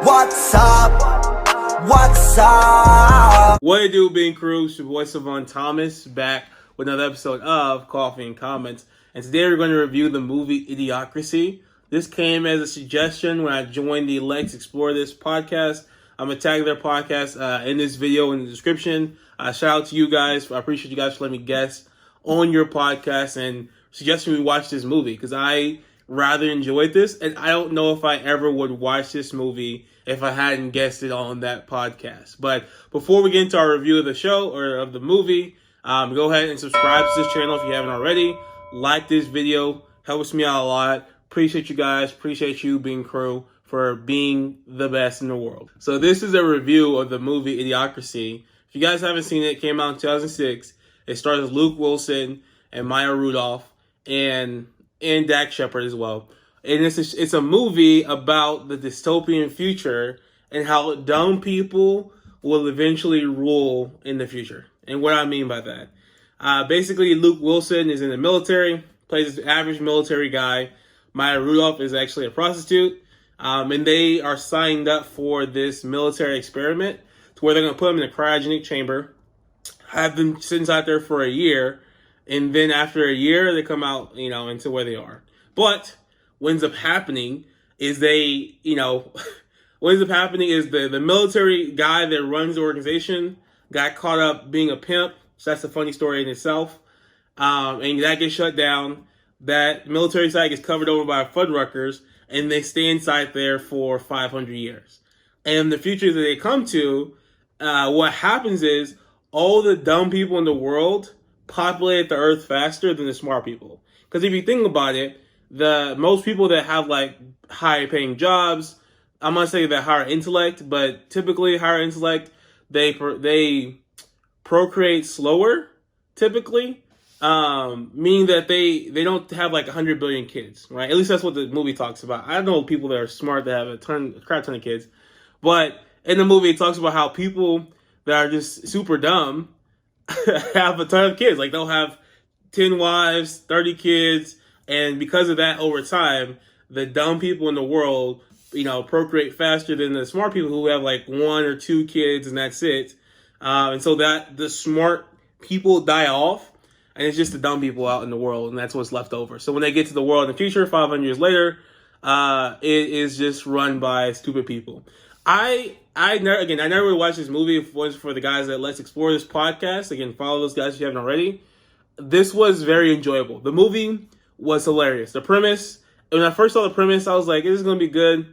What's up? What's up? What it do, being crew? It's your boy Savon Thomas back with another episode of Coffee and Comments. And today we're going to review the movie Idiocracy. This came as a suggestion when I joined the Let's Explore This podcast. I'm going to tag their podcast in this video in the description. Shout out to you guys. I appreciate you guys for letting me guest on your podcast and suggesting we watch this movie because I rather enjoyed this. And I don't know if I ever would watch this movie if I hadn't guessed it on that podcast. But before we get into our review of the show or of the movie, go ahead and subscribe to this channel if you haven't already. Like this video. Helps me out a lot. Appreciate you guys. Appreciate you, being crew, for being the best in the world. So this is a review of the movie Idiocracy. If you guys haven't seen it, it came out in 2006. It stars Luke Wilson and Maya Rudolph and Dak Shepard as well. And it's a movie about the dystopian future and how dumb people will eventually rule in the future. And what I mean by that. Basically, Luke Wilson is in the military, plays this average military guy. Maya Rudolph is actually a prostitute. And they are signed up for this military experiment to where they're going to put them in a cryogenic chamber, have them sit inside there for a year, and then after a year, they come out, into where they are. But what ends up happening is the military guy that runs the organization got caught up being a pimp. So that's a funny story in itself. And that gets shut down. That military site gets covered over by Fuddruckers, and they stay inside there for 500 years. And the future that they come to, what happens is all the dumb people in the world populate the earth faster than the smart people. Because if you think about it, most people that have like high paying jobs, I'm not saying that higher intellect, but typically higher intellect, they procreate slower, typically, meaning that they don't have like 100 billion kids, right? At least that's what the movie talks about. I know people that are smart that have a crap ton of kids, but in the movie it talks about how people that are just super dumb have a ton of kids. Like they'll have 10 wives, 30 kids, and because of that, over time, the dumb people in the world, procreate faster than the smart people who have like 1 or 2 kids and that's it. And so that the smart people die off, and it's just the dumb people out in the world, and that's what's left over. So when they get to the world in the future, 500 years later, it is just run by stupid people. I never really watched this movie. It was for the guys that Let's Explore This podcast. Again, follow those guys if you haven't already. This was very enjoyable. The movie was hilarious. The premise, when I first saw the premise, I was like, this is going to be good.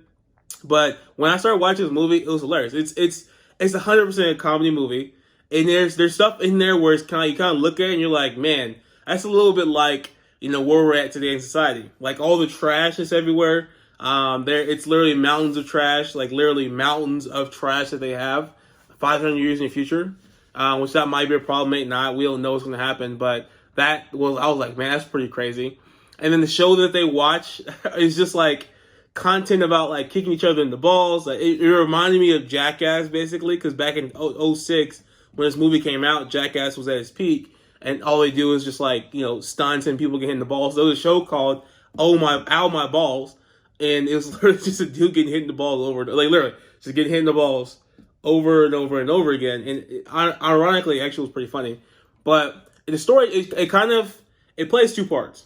But when I started watching this movie, it was hilarious. It's 100% a comedy movie. And there's stuff in there where it's you kind of look at it and you're like, man, that's a little bit like, where we're at today in society. Like all the trash is everywhere. It's literally mountains of trash, like literally mountains of trash that they have 500 years in the future, which that might be a problem, may not. We don't know what's going to happen, but I was like, man, that's pretty crazy. And then the show that they watch is just like content about like kicking each other in the balls. Like, it reminded me of Jackass basically, because back in 2006 when this movie came out, Jackass was at its peak, and all they do is just like stunts and people get hit in the balls. There was a show called Ow My Balls, and it was literally just a dude getting hit in the balls literally just getting hit in the balls over and over and over again. And ironically, it actually was pretty funny. But the story, it plays 2 parts.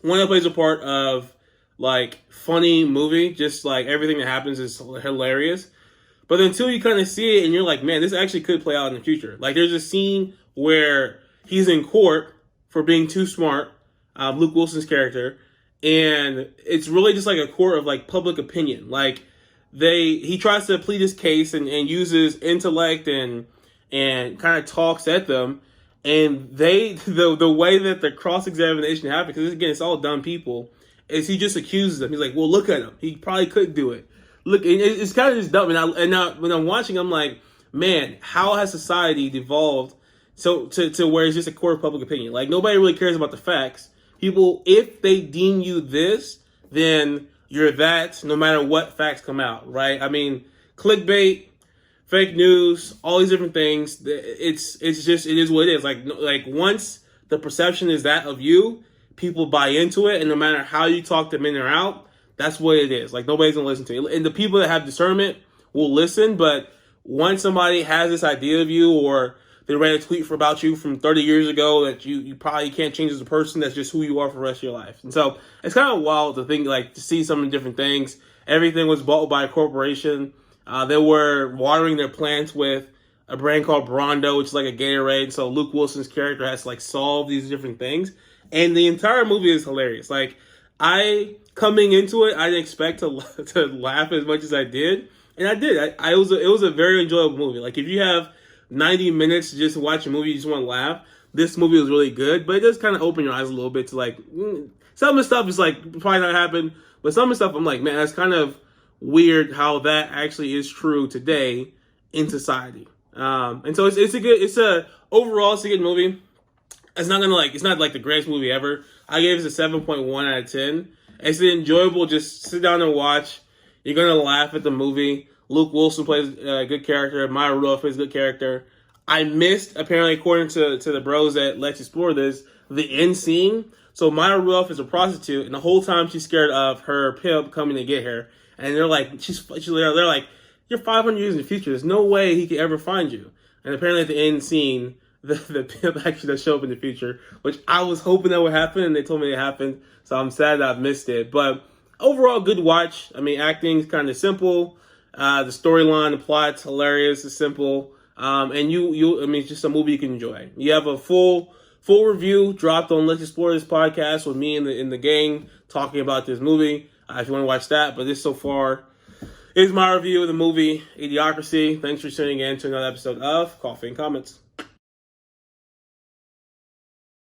One that plays a part of like funny movie, just like everything that happens is hilarious. But then 2, you kind of see it and you're like, man, this actually could play out in the future. Like there's a scene where he's in court for being too smart, Luke Wilson's character, and it's really just like a court of like public opinion. Like he tries to plead his case and uses intellect and kind of talks at them. And the way that the cross-examination happened, because again, it's all dumb people, is he just accuses them. He's like, well, look at him. He probably could do it. Look, it's kind of just dumb. And now when I'm watching, I'm like, man, how has society devolved to where it's just a court of public opinion? Like nobody really cares about the facts. People, if they deem you this, then you're that, no matter what facts come out, right? I mean, clickbait, fake news, all these different things. It is what it is. Like once the perception is that of you, people buy into it, and no matter how you talk them in or out, that's what it is. Like, nobody's gonna listen to you. And the people that have discernment will listen, but once somebody has this idea of you, or they read a tweet about you from 30 years ago that you probably can't change as a person, that's just who you are for the rest of your life. And so it's kind of wild to think, like, to see some different things. Everything was bought by a corporation. They were watering their plants with a brand called Brondo, which is like a Gatorade. So Luke Wilson's character has to like solve these different things. And the entire movie is hilarious. Like, coming into it, I didn't expect to laugh as much as I did. And I did. It was a very enjoyable movie. Like, if you have 90 minutes to just watch a movie, you just want to laugh, this movie was really good. But it does kind of open your eyes a little bit to, like, some of the stuff is like probably not happen. But some of the stuff I'm like, man, that's kind of weird how that actually is true today in society. And so overall it's a good movie. It's not like the greatest movie ever. I gave it a 7.1 out of 10. It's enjoyable. Just sit down and watch. You're gonna laugh at the movie. Luke Wilson plays a good character. Maya Rudolph plays a good character. I missed, apparently, according to the bros that Let's Explore this, the end scene. So Maya Rudolph is a prostitute, and the whole time she's scared of her pimp coming to get her. And they're like, they're like, you're 500 years in the future. There's no way he could ever find you. And apparently, at the end scene, the pimp actually does show up in the future, which I was hoping that would happen, and they told me it happened. So I'm sad that I've missed it. But overall, good watch. I mean, acting's kind of simple. The storyline, the plot's hilarious. It's simple. And it's just a movie you can enjoy. You have a full review dropped on Let's Explore This podcast with me and the gang talking about this movie. If you want to watch that, but this so far is my review of the movie Idiocracy. Thanks for tuning in to another episode of Coffee and Comments.